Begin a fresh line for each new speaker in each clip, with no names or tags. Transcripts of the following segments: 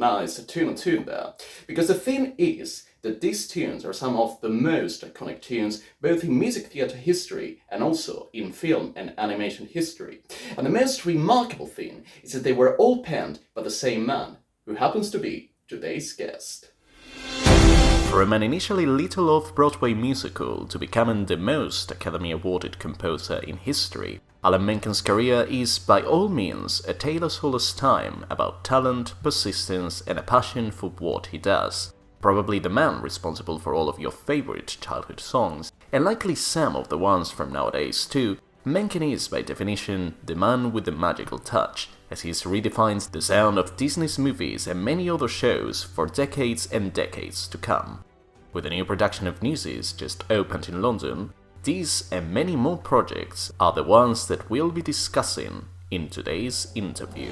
nice tune there. Because the thing is that these tunes are some of the most iconic tunes both in music theatre history and also in film and animation history. And the most remarkable thing is that they were all penned by the same man, who happens to be today's guest.
From an initially little off-Broadway musical to becoming the most Academy Awarded composer in history, Alan Menken's career is by all means a tale as old as time about talent, persistence, and a passion for what he does. Probably the man responsible for all of your favorite childhood songs, and likely some of the ones from nowadays too, Menken is by definition the man with the magical touch, as he redefines the sound of Disney's movies and many other shows for decades and decades to come. With a new production of Newsies just opened in London, these and many more projects are the ones that we'll be discussing in today's interview.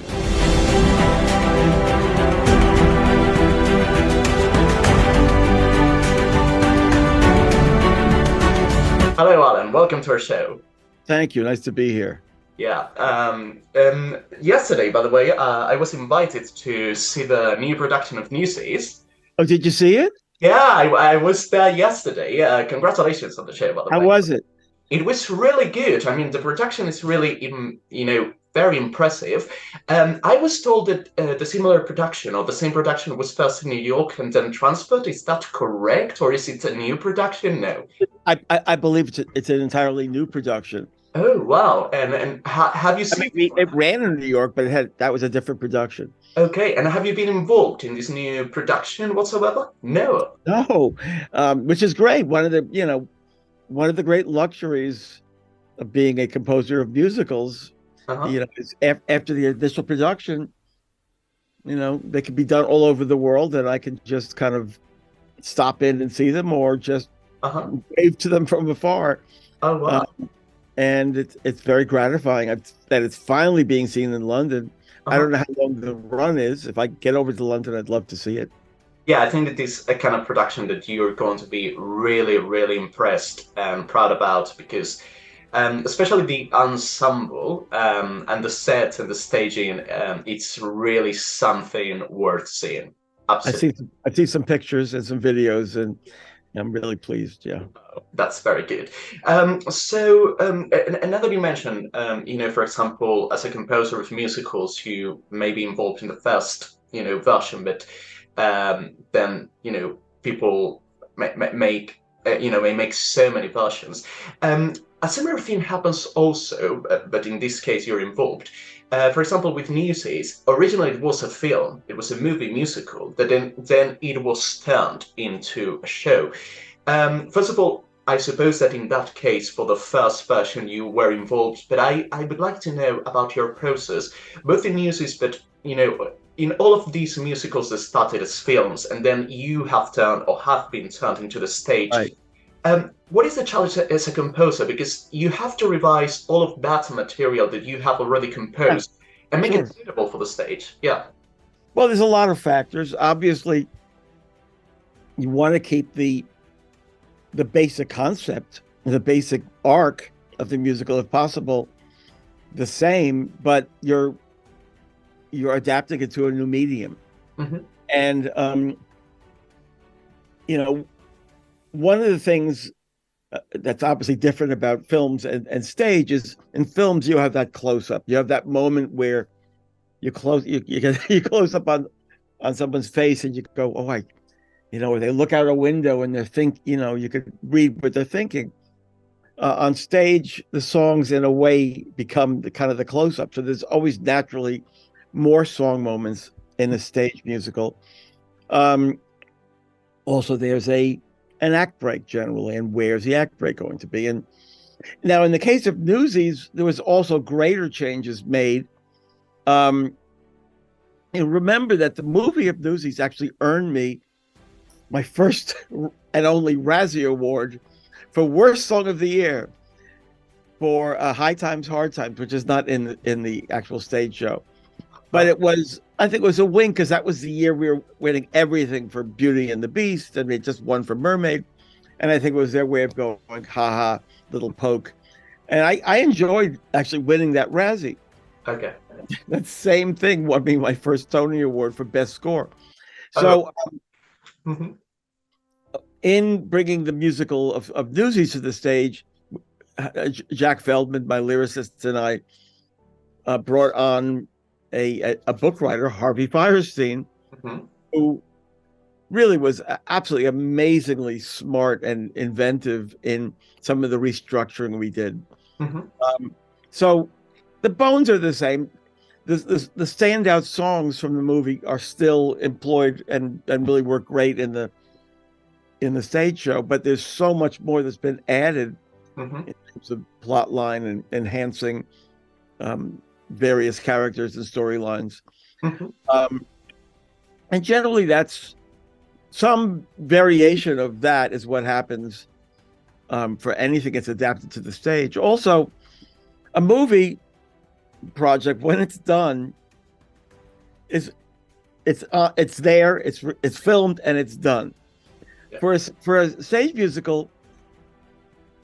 Hello, Alan. Welcome to our show.
Thank you. Nice to be here.
Yeah. Yesterday, by the way, I was invited to see the new production of Newsies.
Oh, did you see it?
Yeah, I was there yesterday. Congratulations on the show, by the way.
How was it?
It was really good. I mean, the production is really, very impressive. I was told that the similar production or the same production was first in New York and then transferred. Is that correct, or is it a new production? No.
I believe it's an entirely new production.
Oh wow! And have you seen?
It ran in New York, but that was a different production.
Okay, and have you been involved in this new production whatsoever? No.
No, which is great. One of the great luxuries of being a composer of musicals, is after the initial production, they can be done all over the world, and I can just kind of stop in and see them, or just wave to them from afar.
Oh wow!
And it's very gratifying that it's finally being seen in London. I don't know how long the run is. If I get over to London, I'd love to see it.
Yeah, I think that this is a kind of production that you're going to be really, really impressed and proud about, because especially the ensemble and the set and the staging, it's really something worth seeing. Absolutely.
I've seen some pictures and some videos, and I'm really pleased. Yeah.
That's very good. So another you mentioned, for example, as a composer of musicals, you may be involved in the first, version, but then, people may make so many versions. A similar thing happens also, but in this case, you're involved. For example, with Newsies, originally it was a film, it was a movie musical, that then it was turned into a show. First of all, I suppose that in that case, for the first version, you were involved, but I would like to know about your process, both in Newsies, but, in all of these musicals that started as films, and then you have turned or have been turned into the stage.
Right.
What is the challenge as a composer? Because you have to revise all of that material that you have already composed and make it suitable for the stage. Yeah.
Well, there's a lot of factors. Obviously, you want to keep the basic concept, the basic arc of the musical, if possible, the same, but you're adapting it to a new medium. And one of the things that's obviously different about films and stage is, in films you have that close-up, you have that moment where you close up on someone's face and you go, oh, or they look out a window and you could read what they're thinking. On stage, the songs in a way become the kind of the close-up, so there's always naturally more song moments in a stage musical. Also, there's an act break generally, and where's the act break going to be? And now, in the case of Newsies, there was also greater changes made. Remember that the movie of Newsies actually earned me my first and only Razzie Award for Worst Song of the Year for High Times, Hard Times, which is not in the actual stage show. But I think it was a win, because that was the year we were winning everything for Beauty and the Beast, and they just won for Mermaid. And I think it was their way of going, haha, little poke. And I enjoyed actually winning that Razzie.
Okay.
That same thing won me my first Tony Award for Best Score.
Oh.
So,
Mhm.
in bringing the musical of Newsies to the stage, Jack Feldman, my lyricist, and I brought on a book writer, Harvey Firestein,
Mhm.
who really was absolutely amazingly smart and inventive in some of the restructuring we did.
Mhm.
So the bones are the same. The standout songs from the movie are still employed and really work great in the stage show, but there's so much more that's been added
Mhm.
in terms of plot line and enhancing various characters and storylines.
Mhm.
Um, and generally, that's some variation of that is what happens for anything that's adapted to the stage. Also, a movie project, when it's done, is it's there, it's filmed, and it's done.
Yeah.
For a stage musical,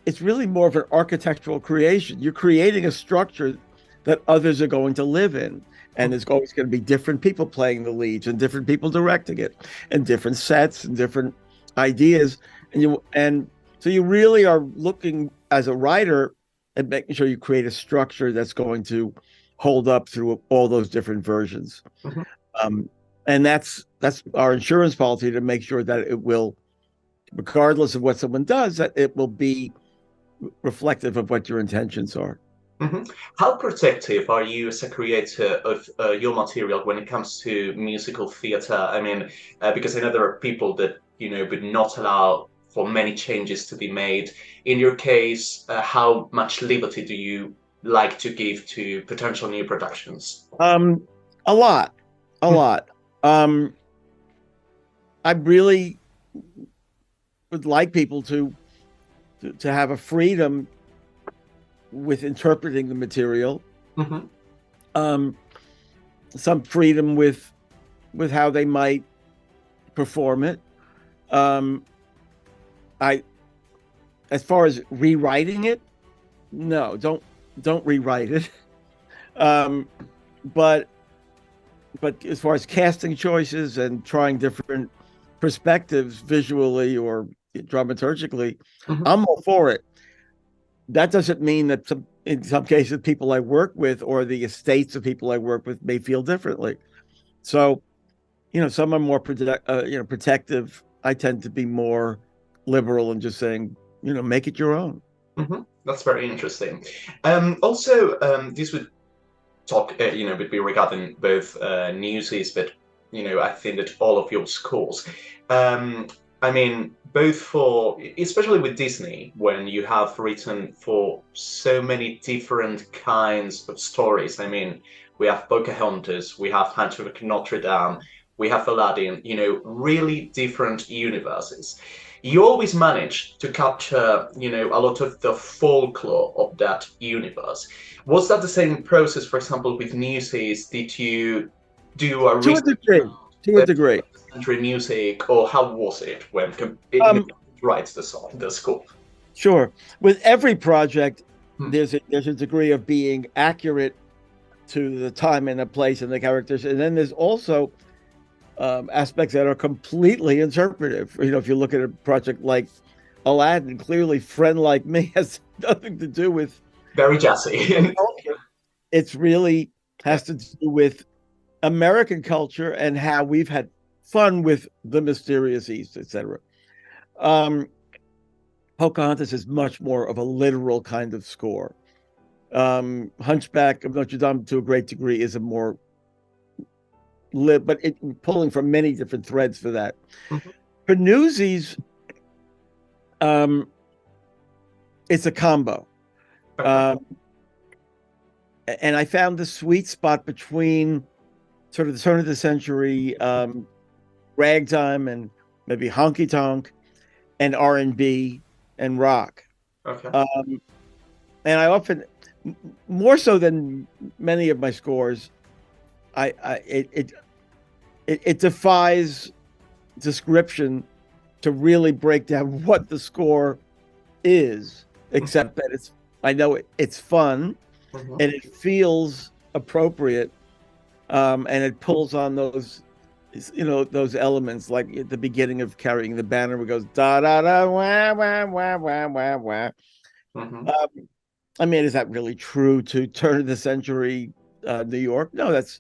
it's really more of an architectural creation. You're creating a structure that others are going to live in. And there's always going to be different people playing the leads and different people directing it and different sets and different ideas. And so you really are looking as a writer and making sure you create a structure that's going to hold up through all those different versions.
Mhm.
Um, and that's our insurance policy to make sure that it will, regardless of what someone does, that it will be reflective of what your intentions are.
Mhm. How protective are you as a creator of your material when it comes to musical theatre? I mean, because I know there are people that, would not allow for many changes to be made. In your case, how much liberty do you like to give to potential new productions?
Um, a lot, a lot. Um, I really would like people to have a freedom with interpreting the material,
Mhm.
um, some freedom with how they might perform it. Um, I, as far as rewriting it, no, don't rewrite it. Um, but as far as casting choices and trying different perspectives visually or dramaturgically,
Mhm.
I'm all for it. That doesn't mean that in some cases people I work with or the estates of people I work with may feel differently. So, some are more protective. I tend to be more liberal and just saying, make it your own.
Mhm. That's very interesting. Also, this would talk, would be regarding both Newsies, but I think that all of your scores. Um, I mean, both for, especially with Disney, when you have written for so many different kinds of stories. I mean, we have Pocahontas, we have Hunter of Notre Dame, we have Aladdin. Really different universes. You always manage to capture, a lot of the folklore of that universe. Was that the same process, for example, with Newsies? Did you do a
To a
research
degree, to a
of
degree.
country music, or how was it when
Um,
writes the song, the score?
sure. With every project,
Hmm.
there's a degree of being accurate to the time and the place and the characters, and then there's also aspects that are completely interpretive. If you look at a project like Aladdin, clearly "Friend Like Me" has nothing to do with
Very jazzy.
culture. It's really
Yeah.
has to do with American culture and how we've had fun with the mysterious East, etc. Um, Pocahontas is much more of a literal kind of score. Hunchback of Notre Dame, to a great degree, is a more but pulling from many different threads for that.
Mhm.
For Newsies, um, it's a combo.
Okay.
Um, and I found the sweet spot between sort of the turn of the century ragtime and maybe honky tonk and R&B and rock.
Okay.
Um, and I often, more so than many of my scores, I it defies description to really break down what the score is, except that I know it's fun
Mhm.
and it feels appropriate, and it pulls on those, those elements, like at the beginning of Carrying the Banner, where it goes da da da wah wah wah wah wah wah.
Hmm.
I mean, is that really true to turn of the century New York? No, that's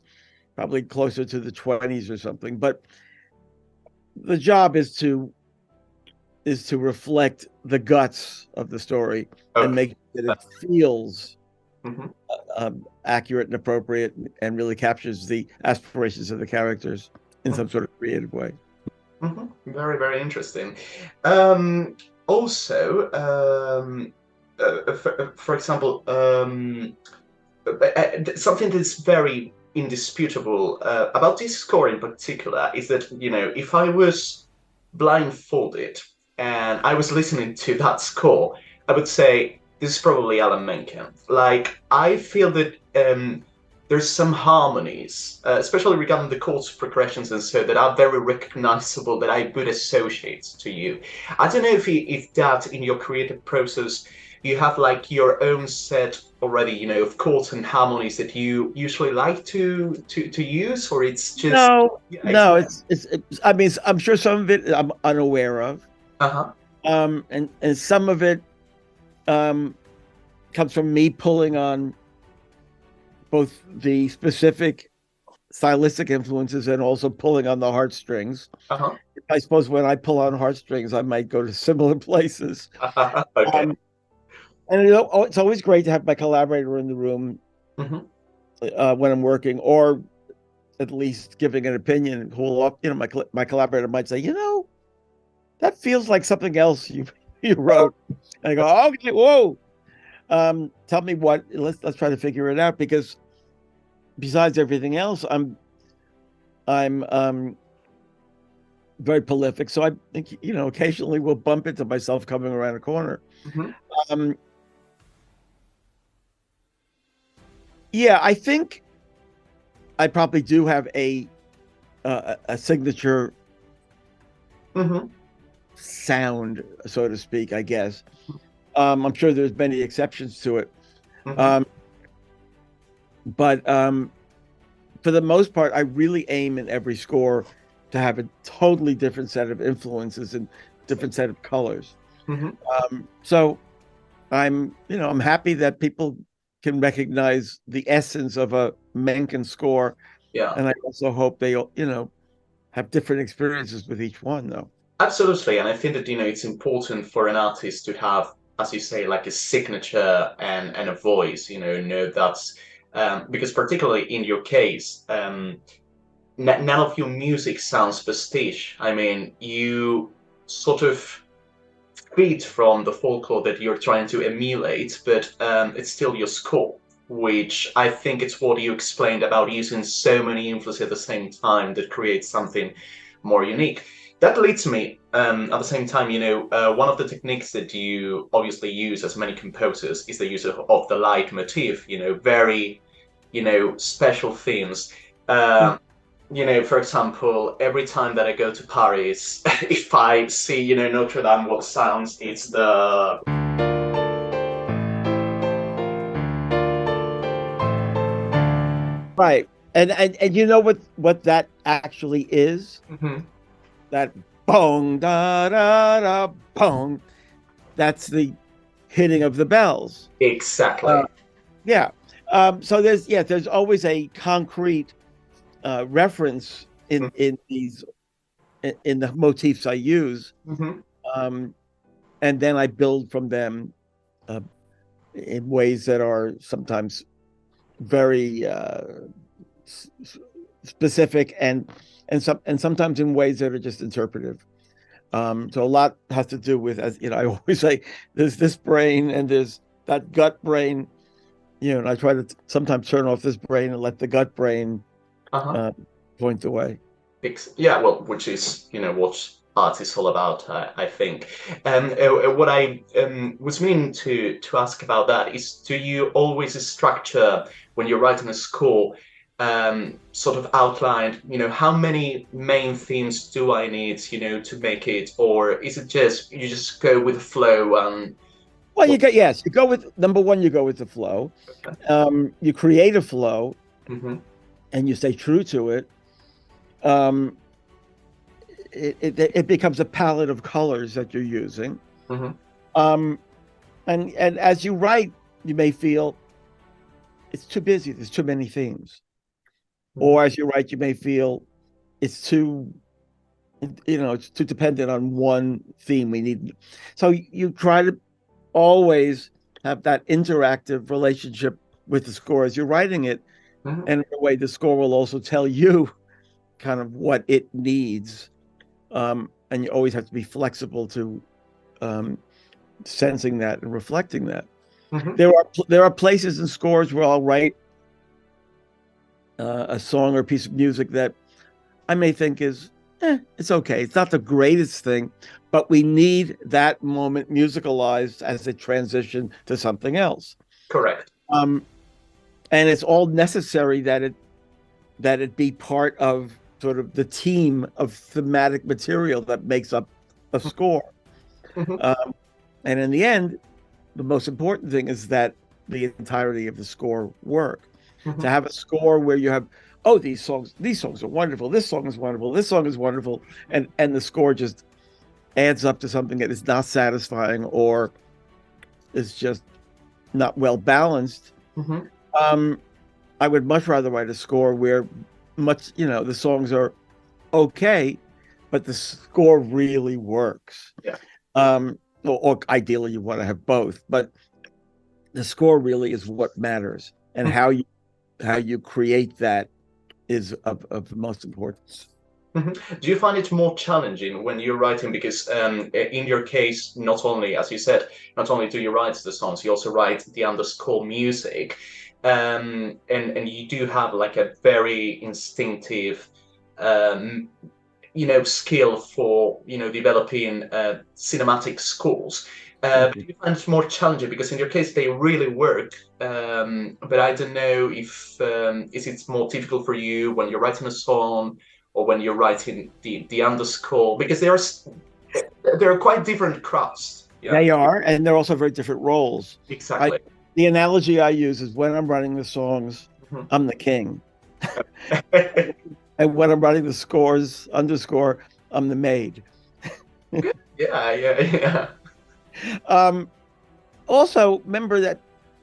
probably closer to the 20s or something. But the job is to reflect the guts of the story and
Okay.
make that it feels
Hmm.
accurate and appropriate and really captures the aspirations of the characters in some sort of creative way.
Hmm. Very, very interesting. Um, Also, for example, something that's very indisputable about this score in particular is that, if I was blindfolded and I was listening to that score, I would say this is probably Alan Menken. Like, I feel that there's some harmonies, especially regarding the chords progressions and so, that are very recognizable that I would associate to you. I don't know if that in your creative process you have like your own set already, of chords and harmonies that you usually like to use, or it's just
No,
yeah,
no, it's I mean, I'm sure some of it I'm unaware of.
uh-huh.
And some of it um comes from me pulling on both the specific stylistic influences and also pulling on the heartstrings.
Uh-huh.
I suppose when I pull on heartstrings, I might go to similar places.
Okay.
Um, and it's always great to have my collaborator in the room
Hmm.
when I'm working, or at least giving an opinion. Who will, my collaborator might say, that feels like something else you wrote. And I go, okay, whoa. Tell me what. Let's try to figure it out, because besides everything else, I'm very prolific. So I think, occasionally we'll bump into myself coming around a corner.
Hmm.
Um, yeah, I think I probably do have a signature
Hmm.
sound, so to speak, I guess. I'm sure there's many exceptions to it.
Hmm.
Um, but for the most part, I really aim in every score to have a totally different set of influences and different set of colors.
Hmm.
So I'm happy that people can recognize the essence of a Menken score,
Yeah.
and I also hope they, have different experiences with each one, though.
Absolutely, and I think that it's important for an artist to have, as you say, like a signature and a voice. That's because particularly in your case, none of your music sounds pastiche. I mean, you sort of feed from the folklore that you're trying to emulate, but it's still your score, which I think it's what you explained about using so many influences at the same time that creates something more unique. That leads me, at the same time, one of the techniques that you obviously use, as many composers, is the use of the light motif, very, special themes. Um, for example, every time that I go to Paris, if I see, Notre Dame, what sounds, it's the.
Right. And you know what that actually is?
Mhm.
That bong da da da bong. That's the hitting of the bells.
Exactly.
Uh, yeah. So there's always a concrete reference in the motifs I use,
Hmm.
um, and then I build from them uh, in ways that are sometimes very specific, and sometimes in ways that are just interpretive. So a lot has to do with, as I always say, there's this brain and there's that gut brain, and I try to sometimes turn off this brain and let the gut brain
Uh-huh.
uh, point the way.
Yeah, well, which is, what art is all about, I think. What I was meaning to ask about that is, do you always structure when you're writing a score, sort of outline, how many main themes do I need, to make it, or is it just you just go with the flow and
Well,
well,
you go with number one, you go with the flow.
okay.
You create a flow,
Hmm.
and you stay true to it, um, it becomes a palette of colors that you're using.
Hmm.
Um, and as you write, you may feel it's too busy. There's too many themes.
Hmm.
Or as you write, you may feel it's too, it's too dependent on one theme. We need, so you try to always have that interactive relationship with the score as you're writing it.
Hmm.
And in a way, the score will also tell you kind of what it needs. And you always have to be flexible to um, sensing that and reflecting that.
Hmm.
There are places in scores where I'll write a song or a piece of music that I may think is, it's okay. It's not the greatest thing, but we need that moment musicalized as a transition to something else.
Correct.
Um, and it's all necessary that it be part of sort of the team of thematic material that makes up a score.
Hmm.
Um, and in the end, the most important thing is that the entirety of the score work. To
Hmm.
have a score where you have, oh, these songs are wonderful, this song is wonderful, this song is wonderful, and the score just adds up to something that is not satisfying or is just not well balanced.
Hmm.
Um, I would much rather write a score where the songs are okay, but the score really works.
Yeah.
Or ideally you want to have both, but the score really is what matters, and how you create that is of most importance.
Mhm. Do you find it more challenging when you're writing? Because in your case, not only, as you said, not only do you write the songs, you also write the underscore music, and you do have like a very instinctive, um, skill for developing cinematic scores. But
Mhm.
you find it more challenging because in your case they really work. But I don't know if is it more difficult for you when you're writing a song or when you're writing the underscore because they are quite different crafts. Yeah,
They are, and they're also very different roles. I
exactly.
The analogy I use is when I'm writing the songs,
Mhm.
I'm the king, and when I'm writing the scores underscore, I'm the maid.
Yeah, yeah, yeah.
um, Also, remember that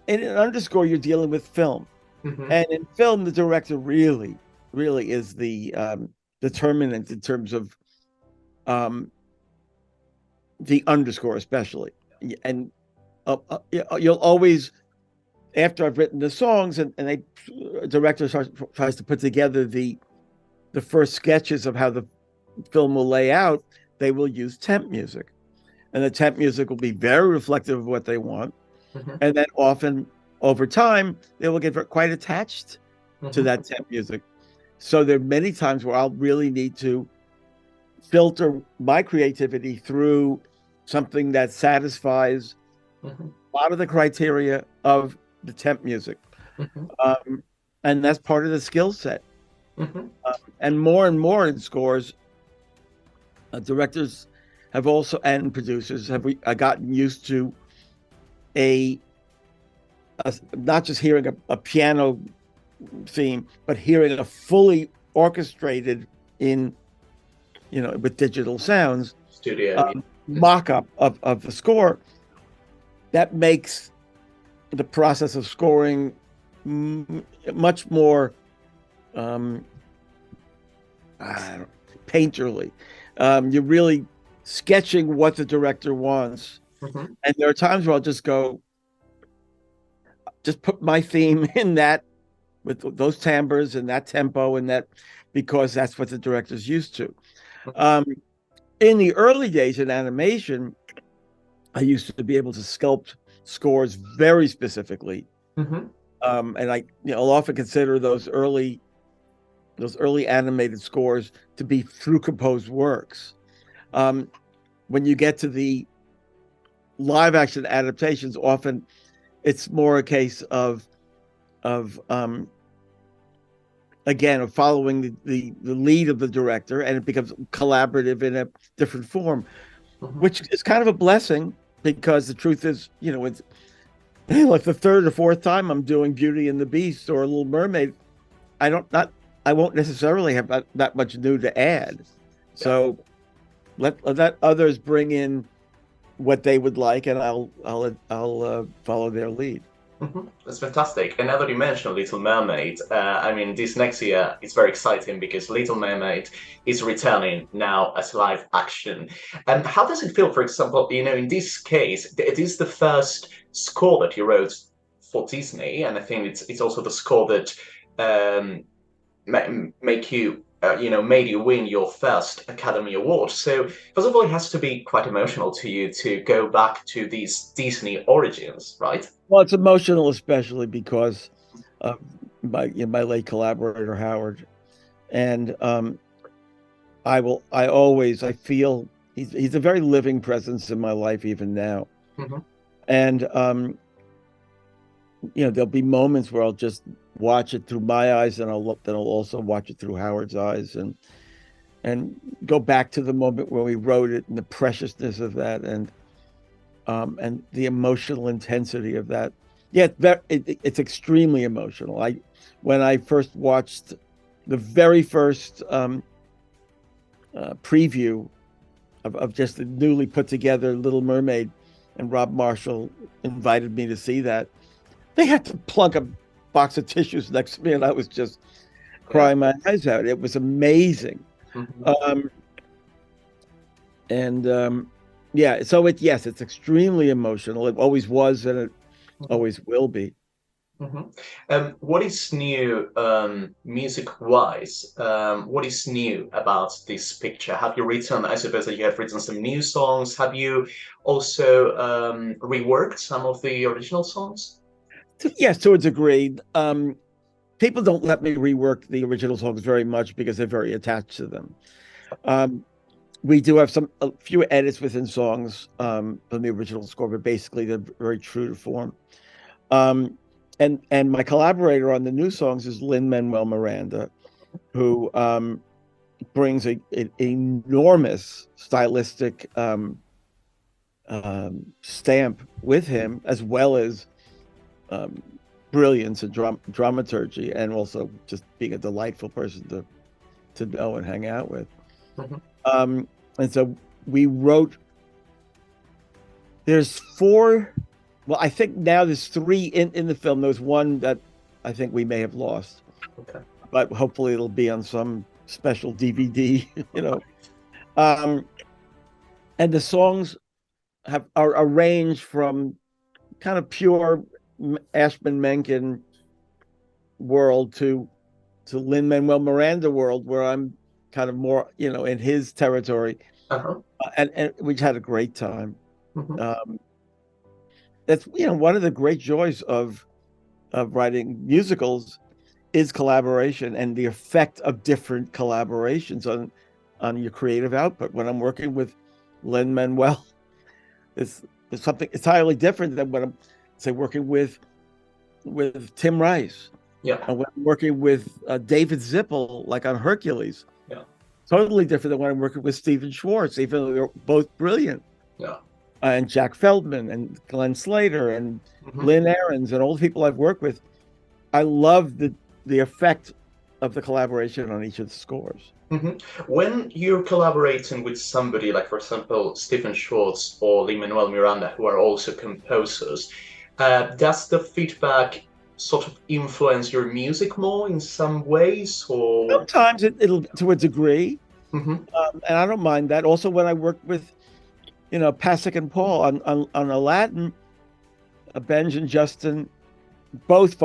in an underscore, you're dealing with film,
Hmm.
and in film, the director really, really is the determinant in terms of um, the underscore, especially. And you'll always, after I've written the songs, and a director tries to put together the first sketches of how the film will lay out, they will use temp music, and the temp music will be very reflective of what they want.
Hmm.
And then often over time, they will get quite attached to
Hmm.
that temp music. So there are many times where I'll really need to filter my creativity through something that satisfies
Hmm.
a lot of the criteria of the temp music.
Hmm.
Um, and that's part of the skill set.
Hmm.
And more in scores, directors have also, and producers have gotten used to a, not just hearing a piano theme, but hearing a fully orchestrated in, with digital sounds,
Studio.
mock-up of the score that makes the process of scoring much more um, painterly. You're really sketching what the director wants.
Hmm.
And there are times where I'll just put my theme in that with those timbres and that tempo and that, because that's what the director's used to. Um, in the early days in animation, I used to be able to sculpt scores very specifically.
Hmm.
And I'll often consider those early animated scores to be through composed works. Um, when you get to the live action adaptations, often it's more a case of again of following the lead of the director, and it becomes collaborative in a different form,
Hmm.
which is kind of a blessing, because the truth is, it's like the third or fourth time I'm doing Beauty and the Beast or Little Mermaid. I don't not I won't necessarily have that much new to add.
Yeah.
So let others bring in what they would like, and I'll follow their lead.
That's fantastic. And now that you mentioned Little Mermaid, I mean, this next year is very exciting because Little Mermaid is returning now as live action. And how does it feel, for example, in this case, it is the first score that you wrote for Disney, and I think it's also the score that um, make you made you win your first Academy Award. So first of all, it has to be quite emotional to you to go back to these Disney origins, right?
Well, it's emotional, especially because of my late collaborator Howard, and I feel he's a very living presence in my life even now,
Hmm.
and there'll be moments where I'll just watch it through my eyes, and then I'll also watch it through Howard's eyes, and go back to the moment where we wrote it and the preciousness of that, and the emotional intensity of that. Yeah, it's extremely emotional. When I first watched the very first preview of just the newly put together Little Mermaid, and Rob Marshall invited me to see that, they had to plunk a box of tissues next to me, and I was just
Yeah.
crying my eyes out. It was amazing.
Hmm.
Um, and yeah, so yes, it's extremely emotional. It always was, and it always will be.
Hmm. What is new, music-wise? What is new about this picture? Have you written, I suppose that you have written some new songs. Have you also reworked some of the original songs?
Yes, to a degree. People don't let me rework the original songs very much because they're very attached to them. Um, we do have a few edits within songs from the original score, but basically they're very true to form. Um, and my collaborator on the new songs is Lin-Manuel Miranda, who brings an enormous stylistic stamp with him, as well as um, brilliance and dramaturgy, and also just being a delightful person to know and hang out with.
Mhm.
Um, and so we wrote. There's four. Well, I think now there's three in the film. There's one that I think we may have lost,
Okay.
but hopefully it'll be on some special DVD. Um, and the songs are arranged from kind of pure Ashman Menken world to Lin-Manuel Miranda world, where I'm kind of more, in his territory,
Uh-huh.
and we had a great time.
Mhm.
Um, that's one of the great joys of writing musicals is collaboration and the effect of different collaborations on your creative output. When I'm working with Lin-Manuel, it's something entirely different than when I'm, say, working with Tim Rice,
Yeah.
and when I'm working with David Zippel, like on Hercules.
Yeah.
Totally different than when I'm working with Stephen Schwartz, even though they're both brilliant.
Yeah.
And Jack Feldman and Glenn Slater and
Mhm.
Lynn Ahrens and all the people I've worked with. I love the effect of the collaboration on each of the scores.
Hmm. When you're collaborating with somebody like, for example, Stephen Schwartz or Lin-Manuel Miranda, who are also composers, does the feedback sort of influence your music more in some ways, or?
Sometimes it'll to a degree,
Hmm.
and I don't mind that. Also, when I worked with Pasek and Paul on Aladdin, Benj and Justin both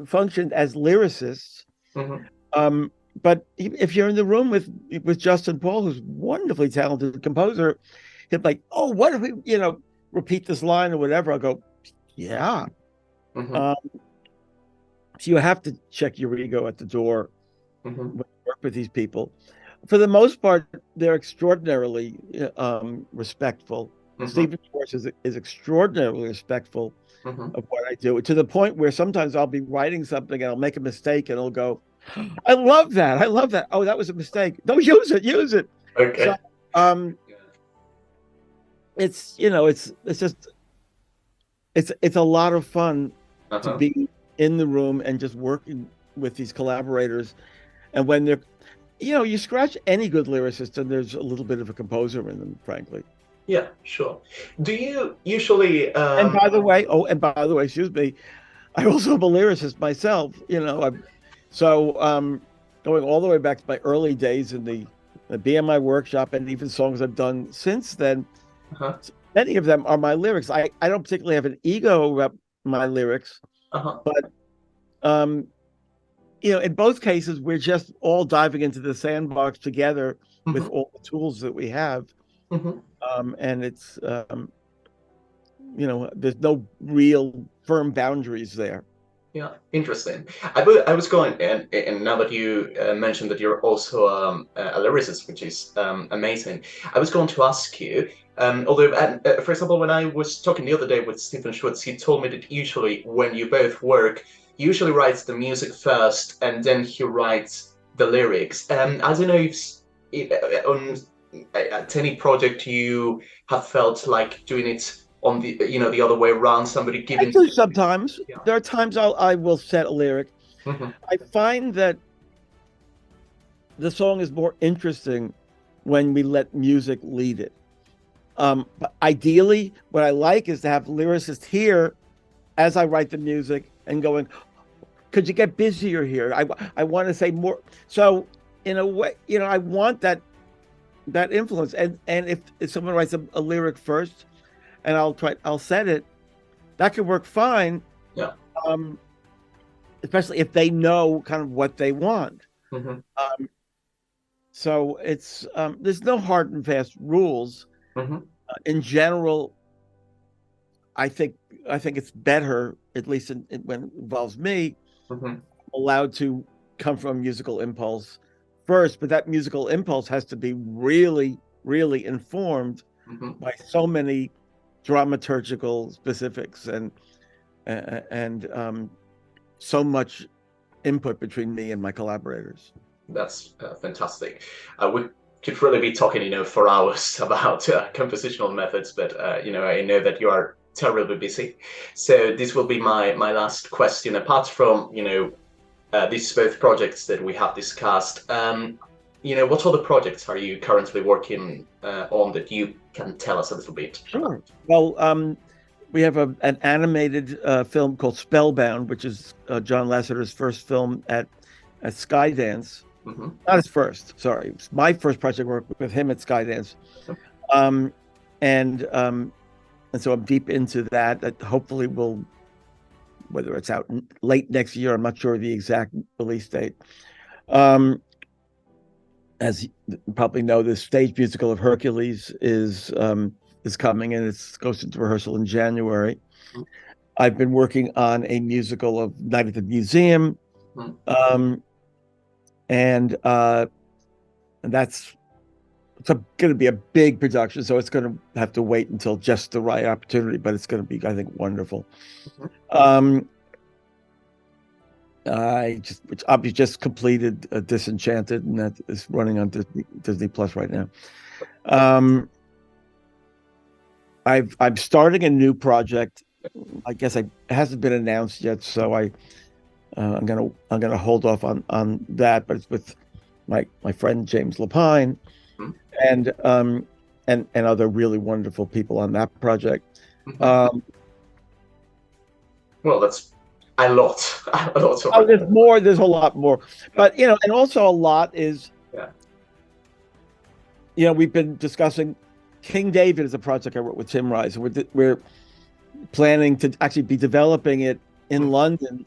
functioned as lyricists.
Hmm.
Um, but if you're in the room with Justin Paul, who's a wonderfully talented composer, he'll be like, "Oh, what if we, repeat this line or whatever?" I'll go, "Yeah."
Hmm.
Um, so you have to check your ego at the door
Hmm.
when you work with these people. For the most part, they're extraordinarily respectful.
Hmm.
Stephen Schwartz is extraordinarily respectful
Hmm.
of what I do, to the point where sometimes I'll be writing something and I'll make a mistake and I'll go, "I love that. I love that. Oh, that was a mistake. No, use it. Use it." So
Okay.
um it's just it's a lot of fun to
Uh-huh.
be in the room and just working with these collaborators, and when they're, you scratch any good lyricist, and there's a little bit of a composer in them, frankly.
Yeah, sure. Do you usually
And by the way, excuse me, I also am a lyricist myself. So going all the way back to my early days in the BMI workshop, and even songs I've done since then.
uh-huh,
Many of them are my lyrics. I don't particularly have an ego about my lyrics,
uh-huh,
but um, in both cases, we're just all diving into the sandbox together with
mhm,
all the tools that we have.
mhm.
And it's, there's no real firm boundaries there.
Yeah, interesting. I was going, and now that you mentioned that you're also a lyricist, which is amazing, I was going to ask you, although, for example, when I was talking the other day with Stephen Schwartz, he told me that usually when you both work, he usually writes the music first, and then he writes the lyrics. I don't know on at any project you have felt like doing it on the other way around, somebody
I
giving.
do sometimes.
Yeah.
There are times I will set a lyric.
Mhm.
I find that the song is more interesting when we let music lead it. But ideally, what I like is to have lyricists here as I write the music and going, could you get busier here? I want to say more. So in a way, I want that influence. And if someone writes a lyric first, and I'll set it, that could work fine.
Yeah.
Um, especially if they know kind of what they want.
Mhm.
So it's there's no hard and fast rules.
Mhm.
In general, I think it's better, at least when it involves me,
Mhm.
allowed to come from a musical impulse first, but that musical impulse has to be really, really informed
Mhm.
by so many dramaturgical specifics and so much input between me and my collaborators.
That's fantastic. We could really be talking, for hours about compositional methods, but I know that you are terribly busy. So this will be my last question. Apart from these both projects that we have discussed, what other projects are you currently working on that you can tell us a little bit
Sure.
about?
Well, we have an animated film called Spellbound, which is John Lasseter's first film at Skydance.
Hmm.
Not his first, sorry. It was my first project work with him at Skydance. Um, and so I'm deep into that. That hopefully will, whether it's out late next year, I'm not sure the exact release date. As you probably know, the stage musical of Hercules is coming, and it goes into rehearsal in January. I've been working on a musical of Night at the Museum, um, and that's it's going to be a big production, so it's going to have to wait until just the right opportunity, but it's going to be, I think, wonderful. Um, I've just completed Disenchanted, and that is running on Disney Plus right now. I'm starting a new project. I guess it hasn't been announced yet, so I'm gonna hold off on that. But it's with my friend James Lapine and other really wonderful people on that project.
Well, that's a lot, a lot of
Oh, there's more. There's a lot more, but and also a lot is, we've been discussing King David is a project I wrote with Tim Rice. We're planning to actually be developing it in London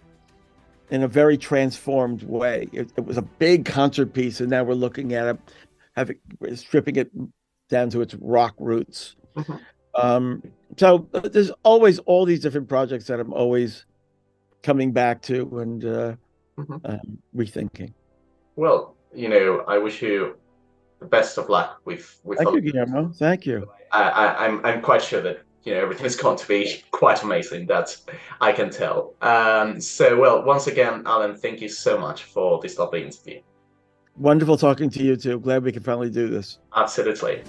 in a very transformed way. It was a big concert piece, and now we're looking at it, stripping it down to its rock roots. So there's always all these different projects that I'm always coming back to and rethinking.
Well, I wish you the best of luck with
Thank
all
you,
of it.
Guillermo. Thank you.
I'm quite sure that everything is going to be quite amazing. That I can tell. So well, once again, Alan, thank you so much for this lovely interview.
Wonderful talking to you too. Glad we can finally do this.
Absolutely.